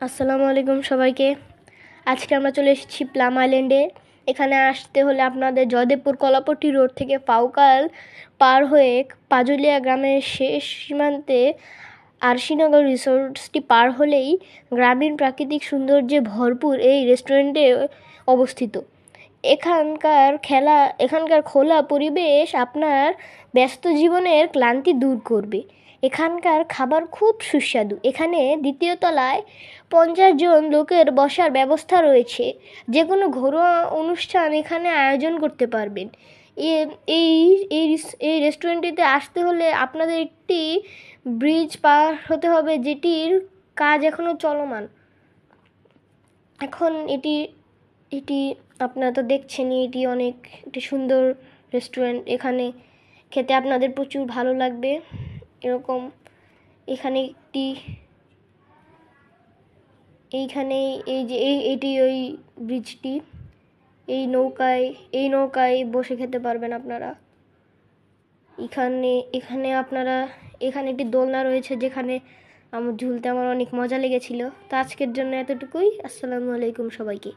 আসসালামু আলাইকুম সবাইকে। আজকে আমরা চলে এসেছি প্লাম আইল্যান্ডে। এখানে আসতে হলে আপনাদের জয়দেবপুর কলাপট্টি রোড থেকে ফাউকাল পার হয়ে পাজুলিয়া গ্রামের শেষ সীমান্তে আরশিনগর রিসোর্টসটি পার হলেই গ্রামীণ প্রাকৃতিক সৌন্দর্যে ভরপুর এই রেস্টুরেন্টে অবস্থিত। এখানকার খোলা পরিবেশ আপনার ব্যস্ত জীবনের ক্লান্তি দূর করবে। এখানকার খাবার খুব সুস্বাদু। এখানে দ্বিতীয় তলায় 50 জন লোকের বসার ব্যবস্থা রয়েছে। যে কোনো ঘরোয়া অনুষ্ঠান এখানে আয়োজন করতে পারবেন। এই এই রেস্টুরেন্টটিতে আসতে হলে আপনাদের একটি ব্রিজ পার হতে হবে, যেটির কাজ এখনও চলমান। এখন এটি এটি আপনারা তো দেখছেনই, এটি অনেক একটি সুন্দর রেস্টুরেন্ট। এখানে খেতে আপনাদের প্রচুর ভালো লাগবে। এরকম এখানে এইখানে এই যে এটি ওই ব্রিজটি। এই নৌকায় বসে খেতে পারবেন আপনারা। এখানে একটি দোলনা রয়েছে, যেখানে ঝুলতে আমার অনেক মজা লেগেছিল। তো আজকের জন্য এতটুকুই। আসসালামু আলাইকুম সবাইকে।